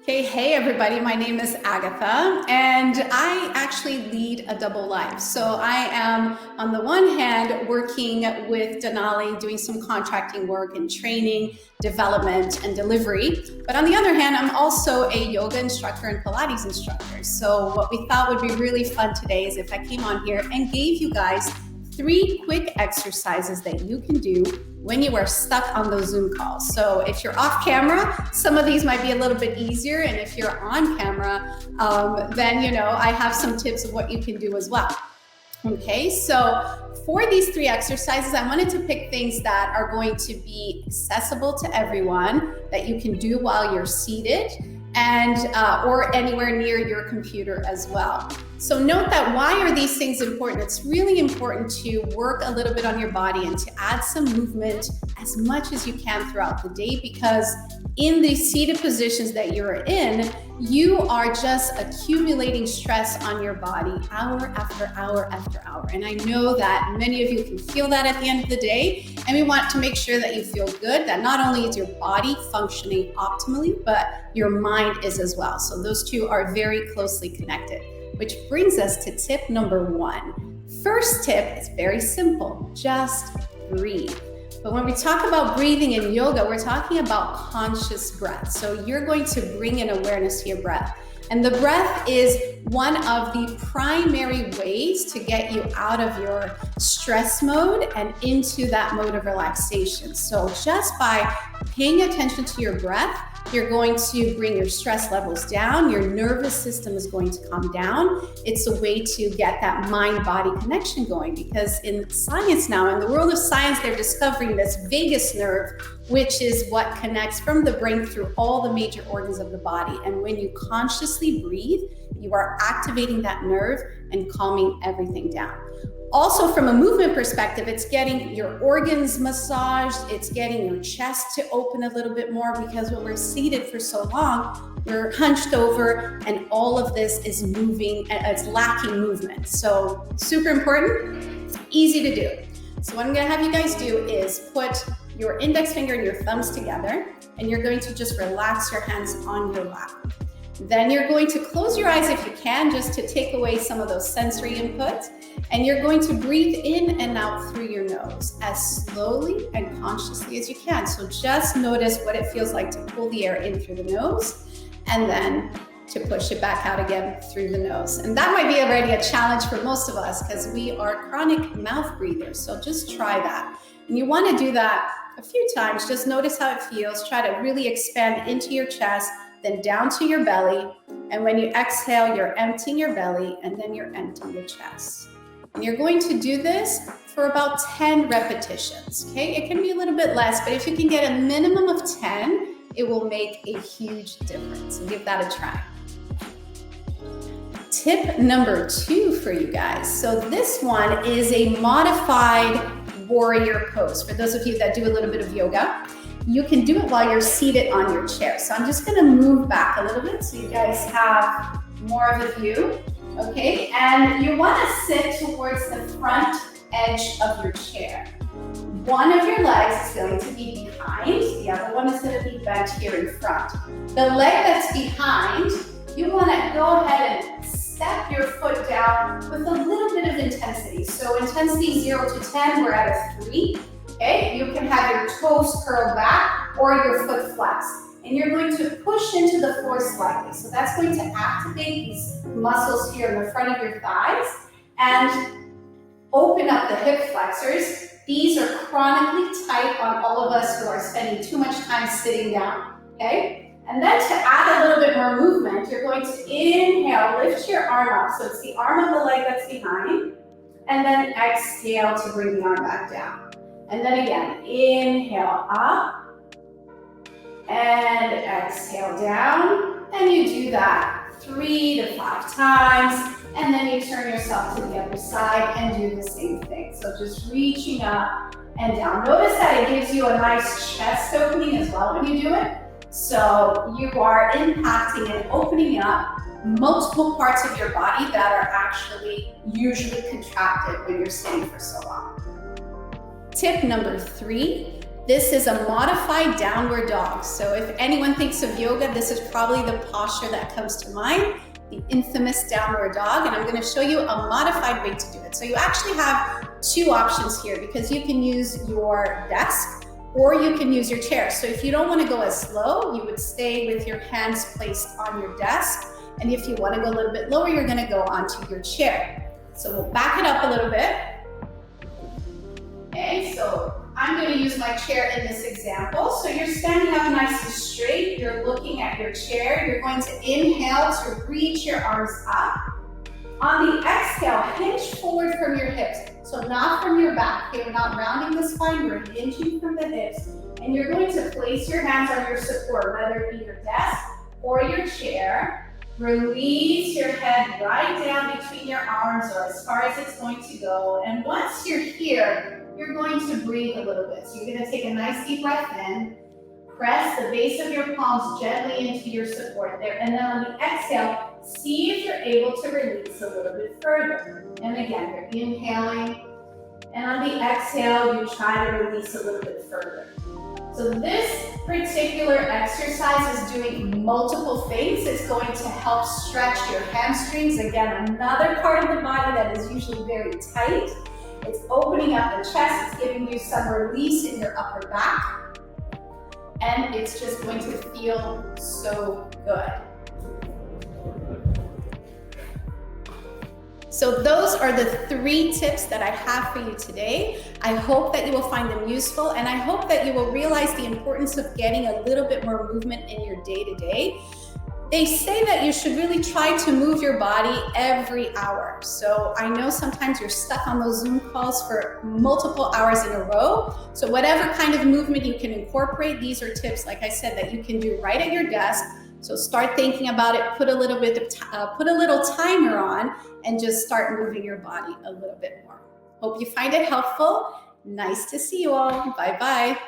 Okay, hey everybody, my name is Agatha, and I actually lead a double life. So I am, on the one hand, working with Denali, doing some contracting work and training, development, and delivery. But on the other hand, I'm also a yoga instructor and Pilates instructor. So what we thought would be really fun today is if I came on here and gave you guys 3 quick exercises that you can do when you are stuck on those Zoom calls. So if you're off camera, some of these might be a little bit easier. And if you're on camera, then I have some tips of what you can do as well. Okay, so for these 3 exercises, I wanted to pick things that are going to be accessible to everyone, that you can do while you're seated, and or anywhere near your computer as well. So note that why are these things important? It's really important to work a little bit on your body and to add some movement as much as you can throughout the day, because in the seated positions that you're in, you are just accumulating stress on your body hour after hour after hour. And I know that many of you can feel that at the end of the day. And we want to make sure that you feel good, that not only is your body functioning optimally, but your mind is as well. So those two are very closely connected, which brings us to tip number 1. First tip is very simple, just breathe. But when we talk about breathing in yoga, we're talking about conscious breath. So you're going to bring in awareness to your breath. And the breath is one of the primary ways to get you out of your stress mode and into that mode of relaxation. So just by paying attention to your breath, you're going to bring your stress levels down. Your nervous system is going to calm down. It's a way to get that mind-body connection going, because in science now, in the world of science, they're discovering this vagus nerve, which is what connects from the brain through all the major organs of the body. And when you consciously breathe, you are activating that nerve and calming everything down. Also, from a movement perspective, it's getting your organs massaged, it's getting your chest to open a little bit more, because when we're seated for so long, we're hunched over and all of this is moving, it's lacking movement. So super important, easy to do. So what I'm gonna have you guys do is put your index finger and your thumbs together, and you're going to just relax your hands on your lap. Then you're going to close your eyes if you can, just to take away some of those sensory inputs. And you're going to breathe in and out through your nose as slowly and consciously as you can. So just notice what it feels like to pull the air in through the nose and then to push it back out again through the nose. And that might be already a challenge for most of us, because we are chronic mouth breathers. So just try that. And you want to do that a few times. Just notice how it feels. Try to really expand into your chest, then down to your belly. And when you exhale, you're emptying your belly, and then you're emptying your chest. And you're going to do this for about 10 repetitions, okay? It can be a little bit less, but if you can get a minimum of 10, it will make a huge difference. So give that a try. Tip number 2 for you guys. So this one is a modified warrior pose. For those of you that do a little bit of yoga, you can do it while you're seated on your chair. So I'm just gonna move back a little bit so you guys have more of a view. Okay, and you want to sit towards the front edge of your chair. One of your legs is going to be behind, the other one is going to be bent here in front. The leg that's behind, you want to go ahead and step your foot down with a little bit of intensity. So intensity 0 to 10, we're at a 3. Okay, you can have your toes curl back or your foot flex. And you're going to push into the floor slightly. So that's going to activate these muscles here in the front of your thighs and open up the hip flexors. These are chronically tight on all of us who are spending too much time sitting down, okay? And then to add a little bit more movement, you're going to inhale, lift your arm up. So it's the arm of the leg that's behind, and then exhale to bring the arm back down. And then again, inhale up, and exhale down, and you do that 3 to 5 times, and then you turn yourself to the other side and do the same thing. So just reaching up and down. Notice that it gives you a nice chest opening as well when you do it. So you are impacting and opening up multiple parts of your body that are actually usually contracted when you're sitting for so long. Tip number 3 This is a modified downward dog. So if anyone thinks of yoga, this is probably the posture that comes to mind, the infamous downward dog. And I'm going to show you a modified way to do it. So you actually have two options here, because you can use your desk or you can use your chair. So if you don't want to go as slow, you would stay with your hands placed on your desk. And if you want to go a little bit lower, you're going to go onto your chair. So we'll back it up a little bit. Okay, so I'm going to use my chair in this example. So you're standing up nice and straight. You're looking at your chair. You're going to inhale to reach your arms up. On the exhale, hinge forward from your hips. So not from your back. Okay, we're not rounding the spine. We're hinging from the hips. And you're going to place your hands on your support, whether it be your desk or your chair. Release your head right down between your arms, or as far as it's going to go. And once you're here, you're going to breathe a little bit. So you're going to take a nice deep breath in. Press the base of your palms gently into your support there. And then on the exhale, see if you're able to release a little bit further. And again, you're inhaling. And on the exhale, you try to release a little bit further. So this particular exercise is doing multiple things. It's going to help stretch your hamstrings. Again, another part of the body that is usually very tight. It's opening up the chest. It's giving you some release in your upper back. And it's just going to feel so good. So those are the 3 tips that I have for you today. I hope that you will find them useful, and I hope that you will realize the importance of getting a little bit more movement in your day-to-day. They say that you should really try to move your body every hour. So I know sometimes you're stuck on those Zoom calls for multiple hours in a row. So whatever kind of movement you can incorporate, these are tips, like I said, that you can do right at your desk. So start thinking about it, put a little timer on, and just start moving your body a little bit more. Hope you find it helpful. Nice to see you all. Bye-bye.